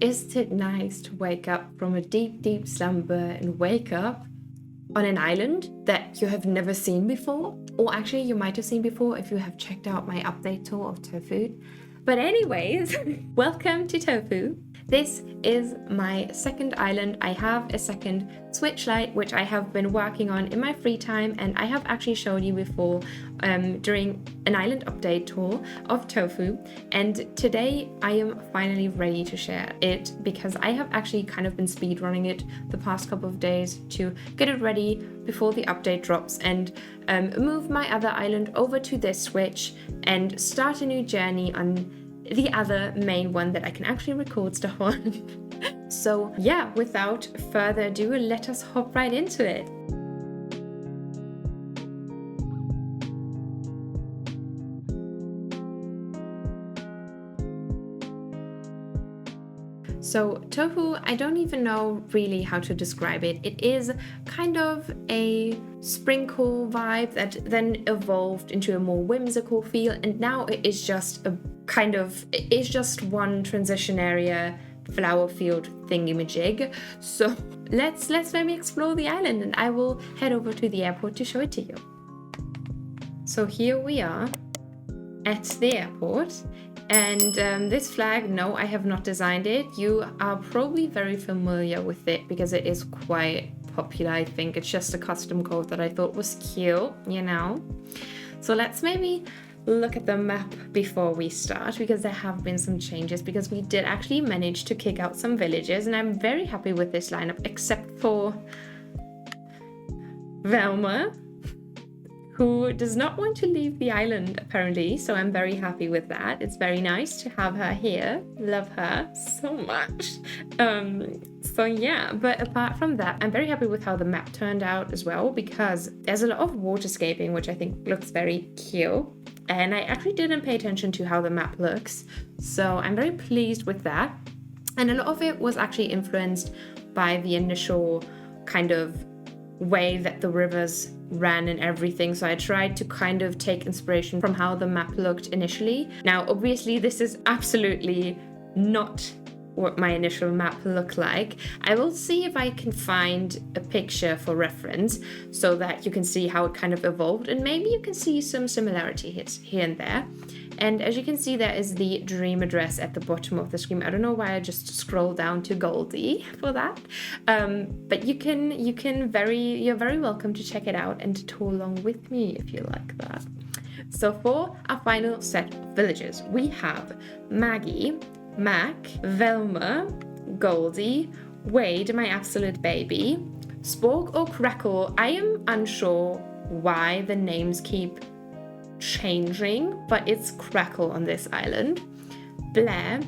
Isn't it nice to wake up from a deep, deep slumber and wake up on an island that you have never seen before? Or actually, you might have seen before if you have checked out my update tour of Tofu. But anyways, welcome to Tofu. This is my second island. I have a second Switch Lite, which I have been working on in my free time, and I have actually shown you before during an island update tour of Tofu. And today I am finally ready to share it because I have actually kind of been speedrunning it the past couple of days to get it ready before the update drops and move my other island over to this Switch and start a new journey on the other main one that I can actually record stuff on. So yeah, without further ado, let us hop right into it. So Tofu, I don't even know really how to describe it. It is kind of a sprinkle vibe that then evolved into a more whimsical feel, and now it is just it's just one transition area flower field thingy-majig. So let's let me explore the island, and I will head over to the airport to show it to you. So here we are at the airport. And this flag, no, I have not designed it. You are probably very familiar with it because it is quite popular, I think. It's just a custom code that I thought was cute, you know. So let's maybe look at the map before we start, because there have been some changes, because we did actually manage to kick out some villages, and I'm very happy with this lineup, except for Velma, who does not want to leave the island apparently, so I'm very happy with that. It's very nice to have her here. Love her so much. So yeah, but apart from that, I'm very happy with how the map turned out as well, because there's a lot of waterscaping, which I think looks very cute. And I actually didn't pay attention to how the map looks, so I'm very pleased with that. And a lot of it was actually influenced by the initial kind of way that the rivers ran and everything, so I tried to kind of take inspiration from how the map looked initially. Now obviously this is absolutely not what my initial map looked like. I will see if I can find a picture for reference so that you can see how it kind of evolved, and maybe you can see some similarities here and there. And as you can see, there is the dream address at the bottom of the screen. I don't know why I just scrolled down to Goldie for that. But you're very welcome to check it out and to tour along with me if you like that. So for our final set of villages, we have Maggie, Mac, Velma, Goldie, Wade, my absolute baby, Spork or Crackle. I am unsure why the names keep changing, but it's Crackle on this island, Blair,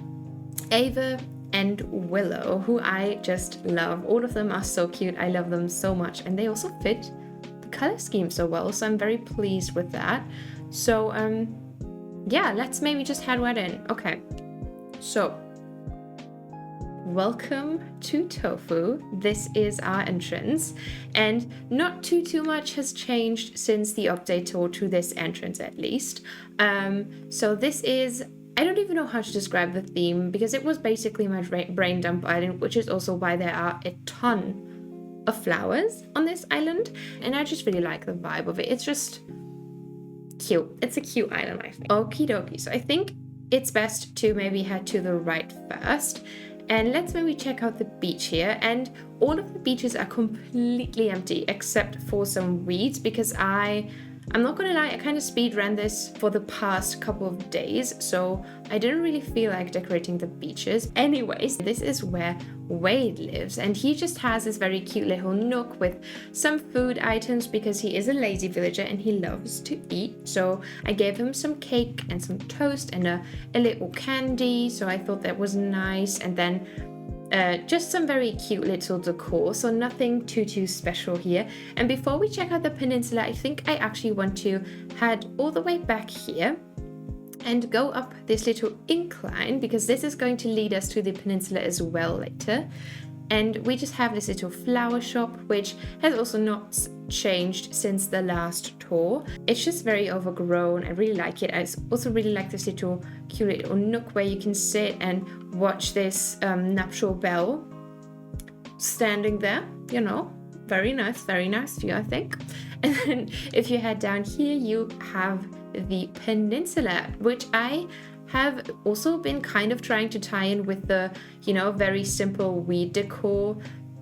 Ava, and Willow, who I just love. All of them are so cute. I love them so much, and they also fit the color scheme so well, so I'm very pleased with that. So yeah, let's maybe just head right in. Okay, so welcome to Tofu. This is our entrance, and not too much has changed since the update tour to this entrance, at least. So this is, I don't even know how to describe the theme, because it was basically my brain dump island, which is also why there are a ton of flowers on this island, and I just really like the vibe of it. It's just cute. It's a cute island, I think. Okie dokie. So I think it's best to maybe head to the right first. And let's maybe check out the beach here. And all of the beaches are completely empty except for some weeds, because I'm not gonna lie, I kind of speed ran this for the past couple of days, so I didn't really feel like decorating the beaches. Anyways, this is where Wade lives, and he just has this very cute little nook with some food items, because he is a lazy villager and he loves to eat. So I gave him some cake and some toast and a little candy, so I thought that was nice. And then just some very cute little decor, so nothing too special here. And before we check out the peninsula, I think I actually want to head all the way back here and go up this little incline, because this is going to lead us to the peninsula as well later. And we just have this little flower shop, which has also not changed since the last tour. It's just very overgrown. I really like it. I also really like this little cute little nook where you can sit and watch this nuptial bell standing there, you know. Very nice view, I think. And then if you head down here, you have the peninsula, which I have also been kind of trying to tie in with the, you know, very simple weed decor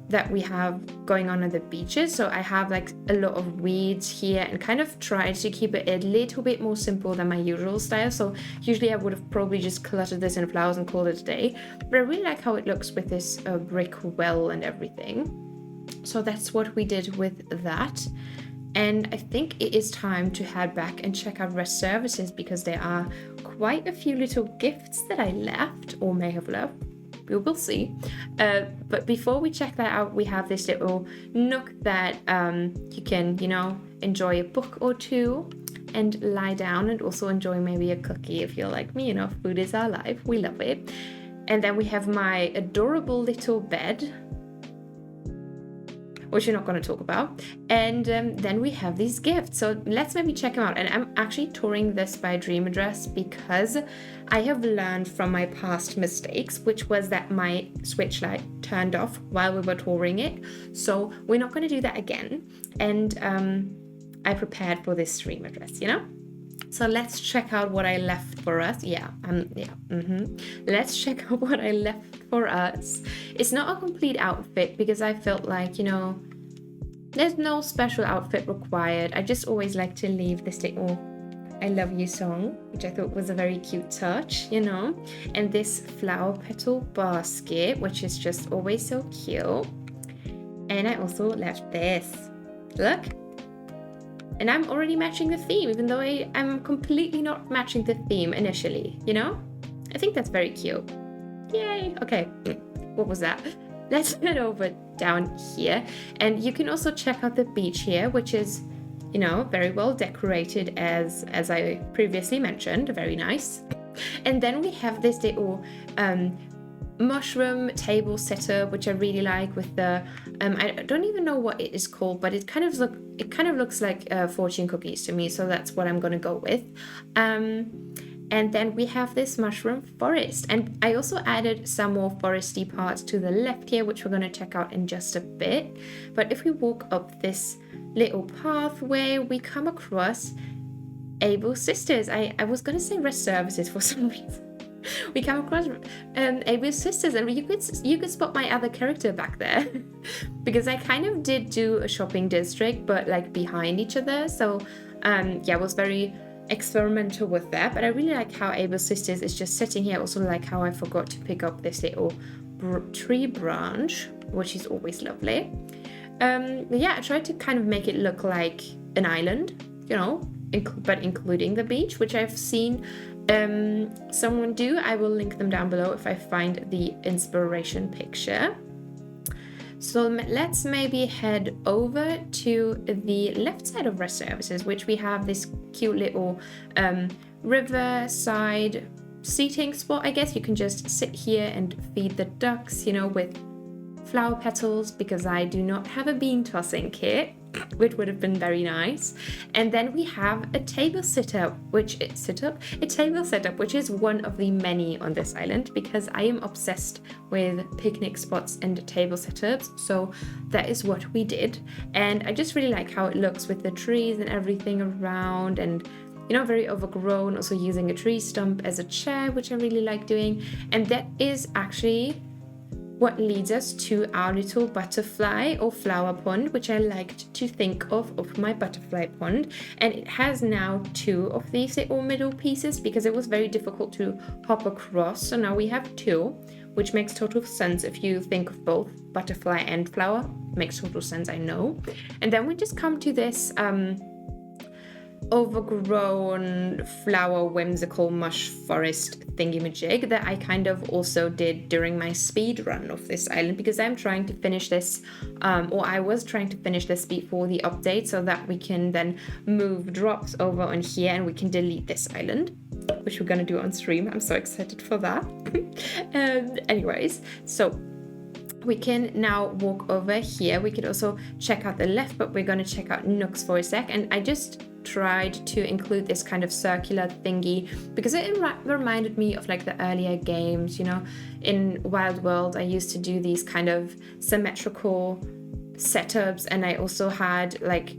that we have going on the beaches. So I have like a lot of weeds here and kind of tried to keep it a little bit more simple than my usual style. So usually I would have probably just cluttered this in flowers and called it a day, but I really like how it looks with this brick well and everything. So that's what we did with that. And I think it is time to head back and check out rest services, because there are quite a few little gifts that I left or may have left. We will see. But before we check that out, we have this little nook that you can, you know, enjoy a book or two and lie down and also enjoy maybe a cookie if you're like me, you know, food is our life. We love it. And then we have my adorable little bed, which we're not going to talk about. And then we have these gifts. So let's maybe check them out. And I'm actually touring this by Dream Address because I have learned from my past mistakes, which was that my switch light turned off while we were touring it. So we're not going to do that again. And I prepared for this Dream Address, you know? So let's check out what I left for us. Let's check out what I left for us. It's not a complete outfit because I felt like, you know, there's no special outfit required. I just always like to leave this little I love you song, which I thought was a very cute touch, you know, and this flower petal basket, which is just always so cute. And I also left this. Look. And I'm already matching the theme, even though I'm completely not matching the theme initially, you know? I think that's very cute. Yay! Okay, what was that? Let's head over down here. And you can also check out the beach here, which is, you know, very well decorated as I previously mentioned, very nice. And then we have this little mushroom table setup, which I really like with the I don't even know what it is called, but it kind of looks like fortune cookies to me, so that's what I'm gonna go with. And then we have this mushroom forest, and I also added some more foresty parts to the left here, which we're gonna check out in just a bit. But if we walk up this little pathway, we come across Able Sisters. I was gonna say rest services for some reason. We come across Able Sisters, and you could spot my other character back there because I kind of did do a shopping district, but like behind each other. So yeah, I was very experimental with that, but I really like how Able Sisters is just sitting here. I also like how I forgot to pick up this little tree branch, which is always lovely. Yeah, I tried to kind of make it look like an island, you know, but including the beach, which I've seen someone do. I will link them down below if I find the inspiration picture. So let's maybe head over to the left side of rest services, which we have this cute little riverside seating spot. I guess you can just sit here and feed the ducks, you know, with flower petals, because I do not have a bean tossing kit, which would have been very nice. And then we have a table setup, which is one of the many on this island, because I am obsessed with picnic spots and table setups. So that is what we did, and I just really like how it looks with the trees and everything around, and you know, very overgrown. Also using a tree stump as a chair, which I really like doing. And that is actually what leads us to our little butterfly or flower pond, which I liked to think of my butterfly pond. And it has now 2 of these little middle pieces because it was very difficult to hop across. So now we have 2, which makes total sense if you think of both butterfly and flower. Makes total sense, I know. And then we just come to this overgrown flower whimsical mush forest thingy-majig that I kind of also did during my speed run of this island, because I'm trying to finish this or I was trying to finish this before the update so that we can then move drops over on here and we can delete this island, which we're gonna do on stream. I'm so excited for that. Anyways, so we can now walk over here. We could also check out the left, but we're going to check out Nook's for a sec. And I just tried to include this kind of circular thingy because it reminded me of like the earlier games, you know. In Wild World, I used to do these kind of symmetrical setups, and I also had like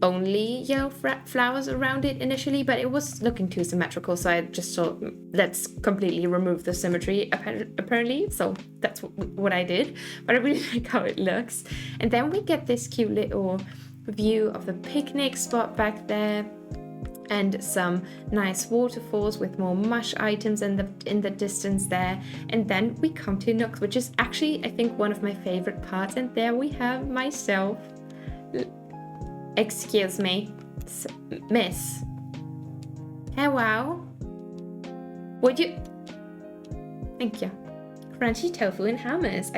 only yellow flowers around it initially, but it was looking too symmetrical, so I just thought, let's completely remove the symmetry apparently. So that's what I did, but I really like how it looks. And then we get this cute little view of the picnic spot back there, and some nice waterfalls with more mush items in the distance there. And then we come to Nook, which is actually, I think, one of my favorite parts. And there we have myself. Excuse me, miss. Hello? Would you... Thank you. Crunchy tofu and hummus.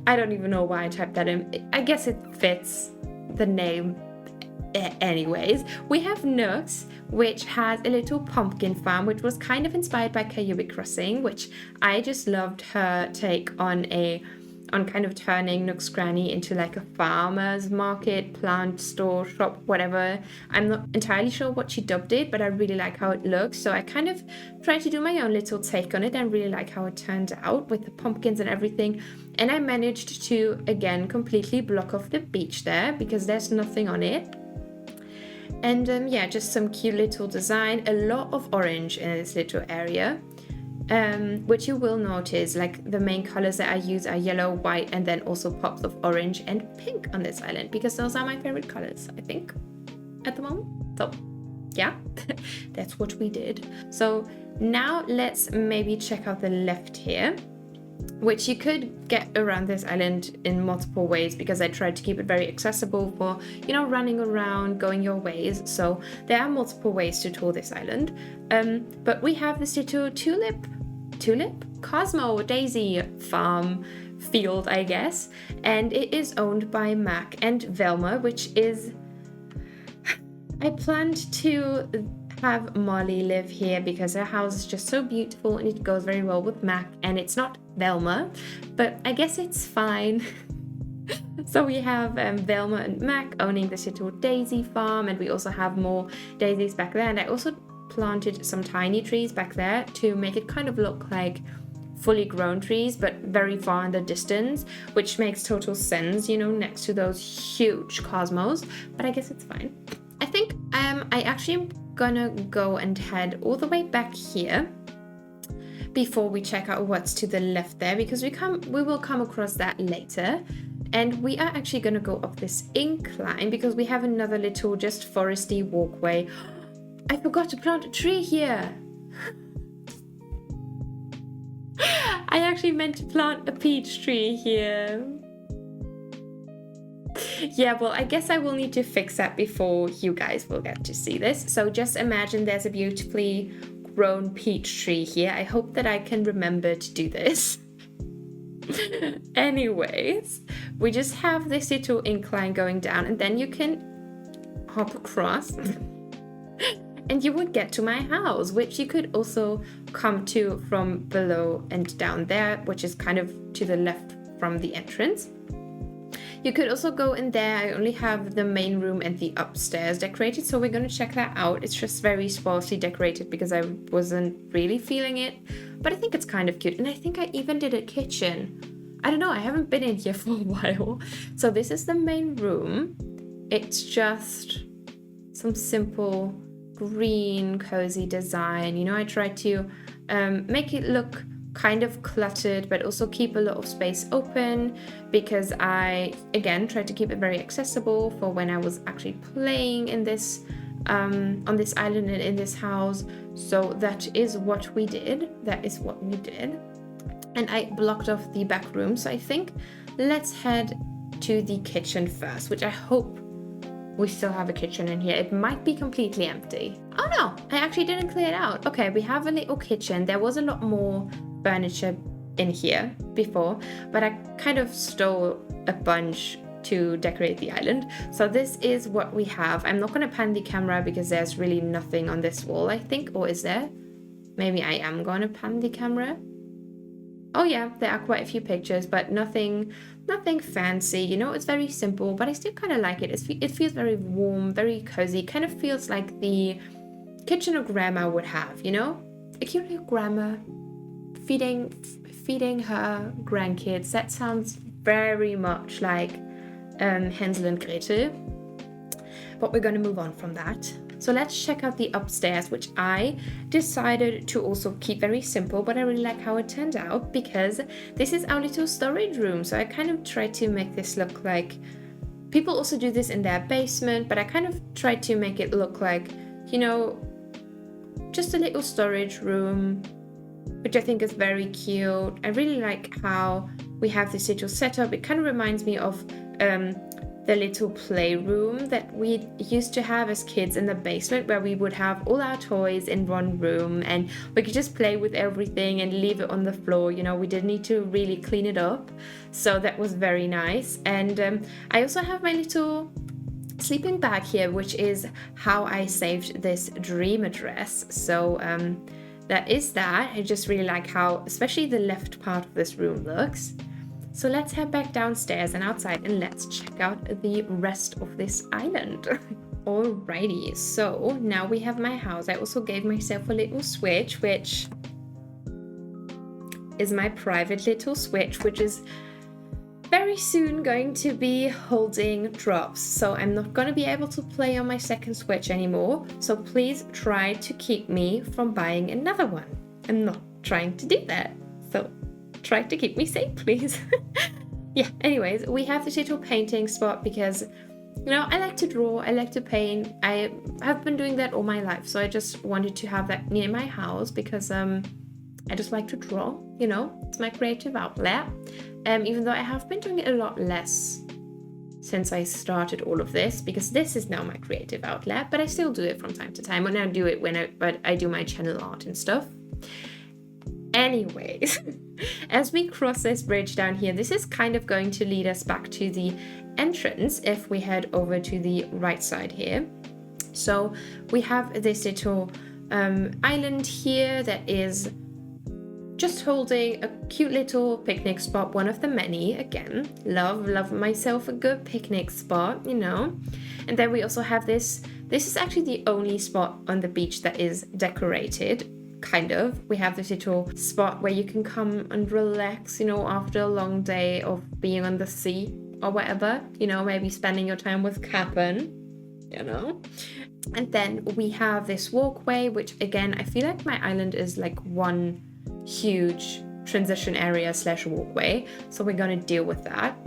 I don't even know why I typed that in. I guess it fits the name anyways. We have Nooks, which has a little pumpkin farm, which was kind of inspired by Cranny Crossing, which I just loved her take on kind of turning Nook's Cranny into like a farmer's market, plant store, shop, whatever. I'm not entirely sure what she dubbed it, but I really like how it looks. So I kind of tried to do my own little take on it and really like how it turned out with the pumpkins and everything. And I managed to, again, completely block off the beach there because there's nothing on it. And yeah, just some cute little design, a lot of orange in this little area. Which you will notice, like the main colors that I use are yellow, white, and then also pops of orange and pink on this island, because those are my favorite colors, I think, at the moment. So yeah, that's what we did. So now let's maybe check out the left here, which you could get around this island in multiple ways, because I tried to keep it very accessible for, you know, running around, going your ways. So there are multiple ways to tour this island. But we have this little tulip, Cosmo Daisy farm field, I guess, and it is owned by Mac and Velma, which is... I planned to have Molly live here because her house is just so beautiful and it goes very well with Mac, and it's not Velma, but I guess it's fine. So we have Velma and Mac owning this little daisy farm, and we also have more daisies back there, and I also planted some tiny trees back there to make it kind of look like fully grown trees, but very far in the distance, which makes total sense, you know, next to those huge cosmos, but I guess it's fine. I think I actually am gonna go and head all the way back here before we check out what's to the left there, because we will come across that later. And we are actually gonna go up this incline because we have another little just foresty walkway. I forgot to plant a tree here. I actually meant to plant a peach tree here. Yeah, well, I guess I will need to fix that before you guys will get to see this. So just imagine there's a beautifully grown peach tree here. I hope that I can remember to do this. Anyways, we just have this little incline going down, and then you can hop across and you would get to my house, which you could also come to from below and down there, which is kind of to the left from the entrance. You could also go in there. I only have the main room and the upstairs decorated, so we're going to check that out. It's just very sparsely decorated because I wasn't really feeling it, but I think it's kind of cute. And I think I even did a kitchen. I don't know, I haven't been in here for a while. So this is the main room. It's just some simple green cozy design. You know, I tried to make it look kind of cluttered, but also keep a lot of space open, because I, again, tried to keep it very accessible for when I was actually playing in this on this island and in this house. So that is what we did. And I blocked off the back room. So I think let's head to the kitchen first, which I hope we still have a kitchen in here. It might be completely empty. Oh no, I actually didn't clear it out. Okay, we have a little kitchen. There was a lot more furniture in here before, but I kind of stole a bunch to decorate the island. So this is what we have. I'm not going to pan the camera because there's really nothing on this wall, I think, or is there? Maybe I am going to pan the camera. Oh yeah, there are quite a few pictures, but nothing fancy, you know, it's very simple, but I still kind of like it. It feels very warm, very cozy, kind of feels like the kitchen a grandma would have, you know? A cute little grandma feeding her grandkids. That sounds very much like Hansel and Gretel. But we're going to move on from that. So let's check out the upstairs, which I decided to also keep very simple, but I really like how it turned out because this is our little storage room. So I kind of tried to make this look like, people also do this in their basement, but I kind of tried to make it look like, you know, just a little storage room, which I think is very cute. I really like how we have this little setup. It kind of reminds me of the little playroom that we used to have as kids in the basement, where we would have all our toys in one room and we could just play with everything and leave it on the floor. You know, we didn't need to really clean it up. So that was very nice. And I also have my little sleeping bag here, which is how I saved this dream address. So that is that. I just really like how especially the left part of this room looks. So let's head back downstairs and outside and let's check out the rest of this island. Alrighty, so now we have my house. I also gave myself a little switch, which is my private little switch, which is very soon going to be holding drops. So I'm not going to be able to play on my second switch anymore. So please try to keep me from buying another one. I'm not trying to do that. So try to keep me safe, please. Yeah, anyways, we have this little painting spot because, you know, I like to draw, I like to paint. I have been doing that all my life, so I just wanted to have that near my house because I just like to draw, you know, it's my creative outlet. Even though I have been doing it a lot less since I started all of this, because this is now my creative outlet, but I still do it from time to time. And I do it but I do my channel art and stuff. Anyways, as we cross this bridge down here, this is kind of going to lead us back to the entrance if we head over to the right side here. So we have this little island here that is just holding a cute little picnic spot, one of the many. Again, love myself a good picnic spot, you know. And then we also have this is actually the only spot on the beach that is decorated. Kind of. We have this little spot where you can come and relax, you know, after a long day of being on the sea or whatever, you know, maybe spending your time with Cap'n, you know. And then we have this walkway, which again, I feel like my island is like one huge transition area / walkway. So we're going to deal with that.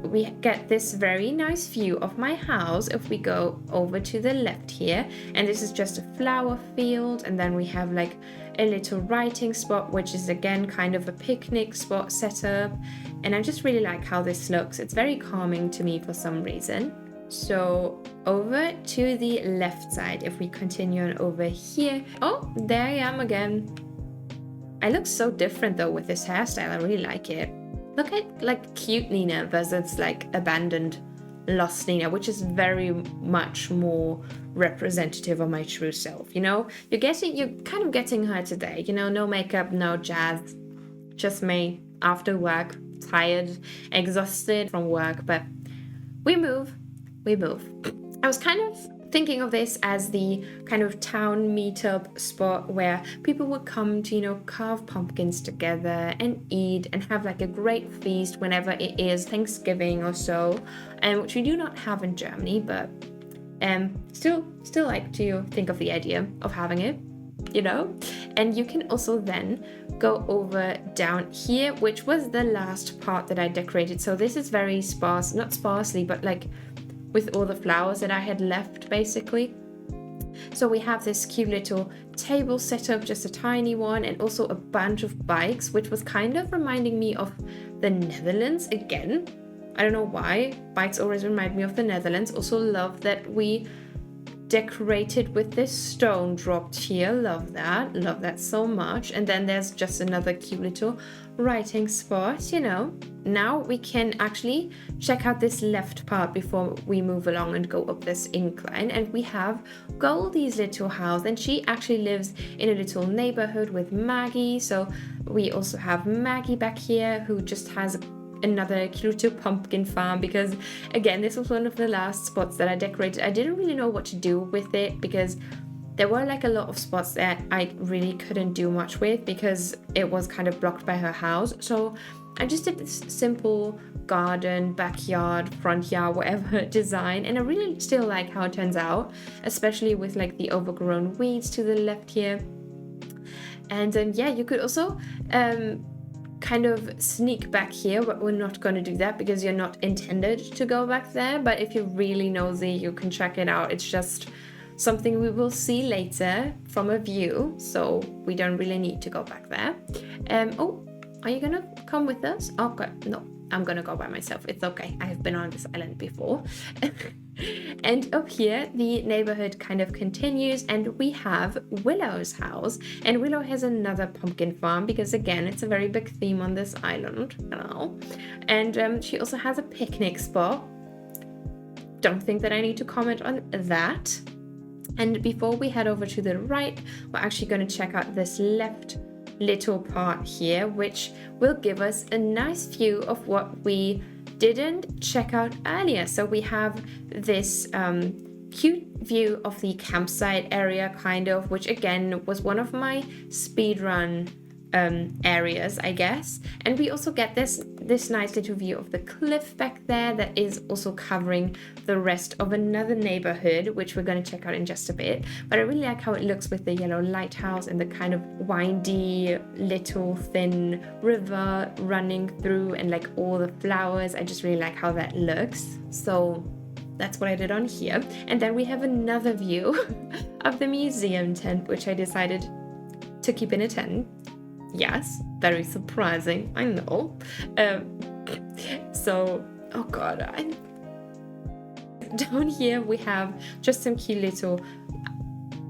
We get this very nice view of my house if we go over to the left here, and this is just a flower field, and then we have like a little writing spot, which is again kind of a picnic spot setup, and I just really like how this looks. It's very calming to me for some reason. So over to the left side, if we continue on over here, oh, there I am again. I look so different though with this hairstyle. I really like it. Look at like cute Nina versus like abandoned lost Nina, which is very much more representative of my true self, you know? You're kind of getting her today, you know, no makeup, no jazz, just me after work, tired, exhausted from work, but we move. I was kind of thinking of this as the kind of town meetup spot where people would come to, you know, carve pumpkins together and eat and have like a great feast whenever it is Thanksgiving or so, which we do not have in Germany, but still like to think of the idea of having it, you know. And you can also then go over down here, which was the last part that I decorated. So this is very sparse, not sparsely, but like with all the flowers that I had left basically. So we have this cute little table set up, just a tiny one, and also a bunch of bikes, which was kind of reminding me of the Netherlands again. I don't know why, bikes always remind me of the Netherlands. Also love that we decorated with this stone dropped here. Love that so much. And then there's just another cute little writing spot, you know. now we can actually check out this left part before we move along and go up this incline. And we have Goldie's little house, and she actually lives in a little neighborhood with Maggie. So we also have Maggie back here, who just has another cute little pumpkin farm, because again, this was one of the last spots that I decorated. I didn't really know what to do with it because there were like a lot of spots that I really couldn't do much with because it was kind of blocked by her house. So I just did this simple garden, backyard, front yard, whatever design, and I really still like how it turns out, especially with like the overgrown weeds to the left here. And then yeah, you could also kind of sneak back here, but we're not going to do that because you're not intended to go back there. But if you're really nosy, you can check it out. It's just something we will see later from a view, so we don't really need to go back there. Oh, are you gonna come with us? Okay, no, I'm gonna go by myself. It's okay, I have been on this island before. And up here, the neighborhood kind of continues, and we have Willow's house. And Willow has another pumpkin farm because, again, it's a very big theme on this island, you know. And she also has a picnic spot. Don't think that I need to comment on that. And before we head over to the right, we're actually going to check out this left little part here, which will give us a nice view of what we didn't check out earlier. So we have this cute view of the campsite area, kind of, which again was one of my speedrun areas, I guess. And we also get this nice little view of the cliff back there that is also covering the rest of another neighborhood, which we're going to check out in just a bit. But I really like how it looks with the yellow lighthouse and the kind of windy little thin river running through, and like all the flowers. I just really like how that looks. So that's what I did on here. And then we have another view of the museum tent, which I decided to keep in a tent. Yes, very surprising, I know. So, oh god, down here we have just some cute little,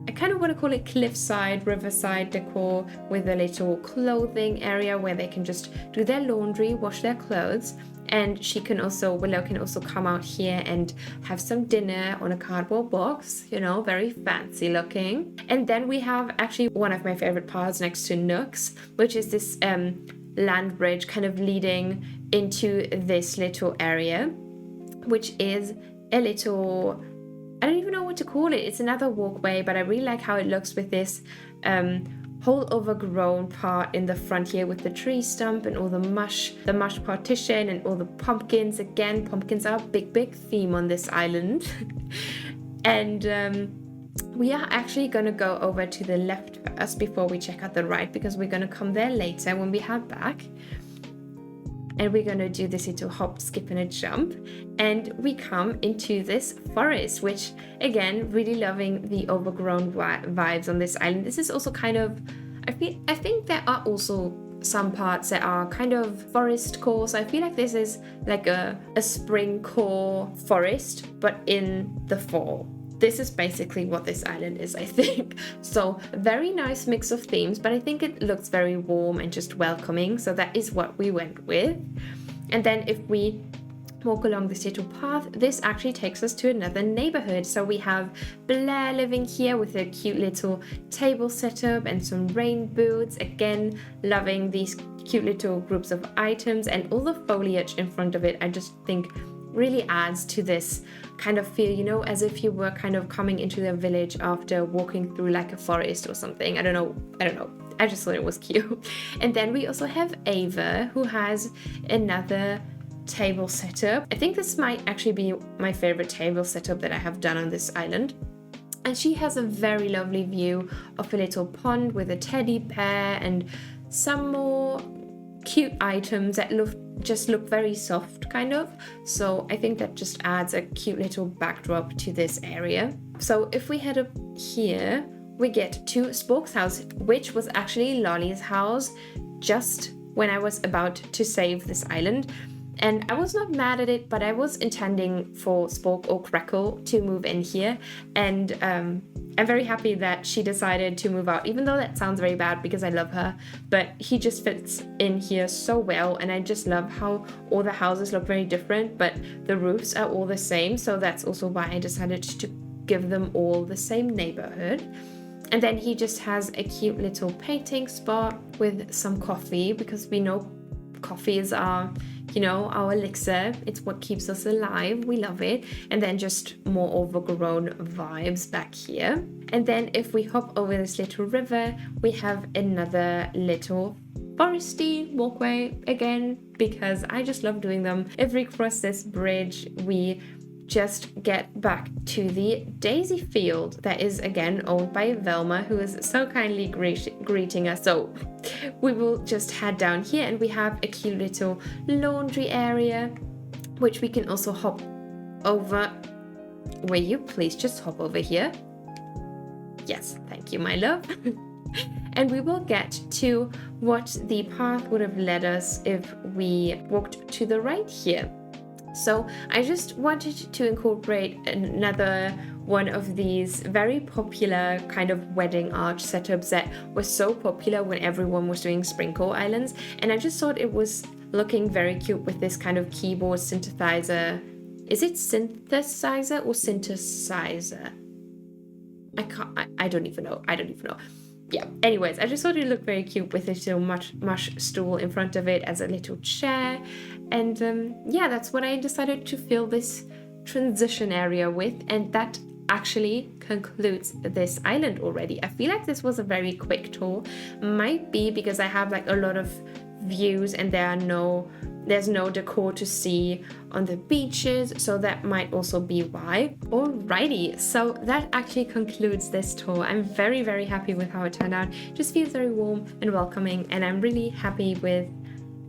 I kind of want to call it cliffside, riverside decor with a little clothing area where they can just do their laundry, wash their clothes. And Willow can also come out here and have some dinner on a cardboard box, you know, very fancy looking. And then we have actually one of my favorite parts next to Nook's, which is this land bridge kind of leading into this little area, which is a little, I don't even know what to call it. It's another walkway, but I really like how it looks with this whole overgrown part in the front here with the tree stump and all the mush partition and all the pumpkins. Again, pumpkins are a big theme on this island. And we are actually going to go over to the left first before we check out the right, because we're going to come there later when we head back. And we're going to do this little hop, skip and a jump, and we come into this forest, which again, really loving the overgrown vibes on this island. This is also kind of, I think there are also some parts that are kind of forest core, so I feel like this is like a spring core forest, but in the fall. This is basically what this island is, I think. So very nice mix of themes, but I think it looks very warm and just welcoming. So that is what we went with. And then if we walk along this little path, this actually takes us to another neighborhood. So we have Blair living here with a cute little table setup and some rain boots. Again, loving these cute little groups of items, and all the foliage in front of it, I just think really adds to this kind of feel, you know, as if you were kind of coming into the village after walking through like a forest or something. I don't know. I just thought it was cute. And then we also have Ava, who has another table setup. I think this might actually be my favorite table setup that I have done on this island. And she has a very lovely view of a little pond with a teddy bear and some more cute items that look very soft, kind of. So I think that just adds a cute little backdrop to this area. So if we head up here, we get to Spork's house, which was actually Lolly's house just when I was about to save this island. And I was not mad at it, but I was intending for Spork or Crackle to move in here. And I'm very happy that she decided to move out, even though that sounds very bad because I love her. But he just fits in here so well. And I just love how all the houses look very different, but the roofs are all the same. So that's also why I decided to give them all the same neighborhood. And then he just has a cute little painting spot with some coffee, because we know coffees are, you know, our elixir. It's what keeps us alive. We love it. And then just more overgrown vibes back here. And then if we hop over this little river, we have another little foresty walkway again, because I just love doing them. If we cross this bridge, we just get back to the daisy field that is again owned by Velma, who is so kindly greeting us. So we will just head down here, and we have a cute little laundry area, which we can also hop over. Will you please just hop over here? Yes, thank you, my love. And we will get to what the path would have led us if we walked to the right here. So I just wanted to incorporate another one of these very popular kind of wedding arch setups that was so popular when everyone was doing sprinkle islands. And I just thought it was looking very cute with this kind of keyboard synthesizer. Is it synthesizer or synthesizer? I don't even know. Yeah, anyways, I just thought it looked very cute with this little mush stool in front of it as a little chair. And yeah, that's what I decided to fill this transition area with. And that actually concludes this island already. I feel like this was a very quick tour. Might be because I have like a lot of views and there's no decor to see on the beaches, so that might also be why. Alrighty, so that actually concludes this tour. I'm very, very happy with how it turned out. It just feels very warm and welcoming, and I'm really happy with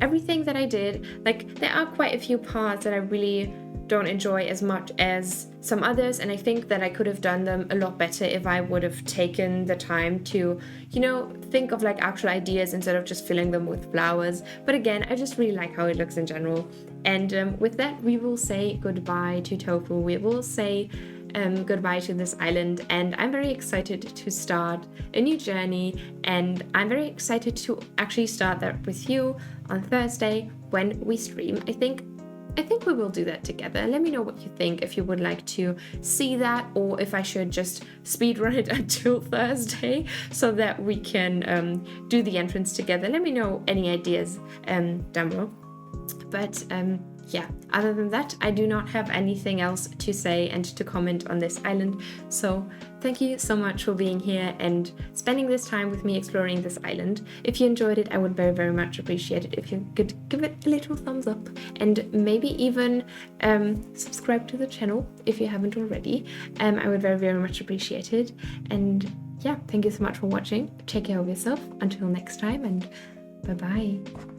everything that I did. Like, there are quite a few parts that I really don't enjoy as much as some others, and I think that I could have done them a lot better if I would have taken the time to, you know, think of like actual ideas instead of just filling them with flowers. But again, I just really like how it looks in general. And with that, we will say goodbye to Tofu. We will say goodbye to this island, and I'm very excited to start a new journey, and I'm very excited to actually start that with you on Thursday when we stream. I think we will do that together. Let me know what you think, if you would like to see that, or if I should just speedrun it until Thursday so that we can do the entrance together. Let me know any ideas down below. But yeah, other than that, I do not have anything else to say and to comment on this island. So thank you so much for being here and spending this time with me exploring this island. If you enjoyed it, I would very, very much appreciate it if you could give it a little thumbs up, and maybe even subscribe to the channel if you haven't already. I would very, very much appreciate it. And yeah, thank you so much for watching. Take care of yourself. Until next time, and bye-bye.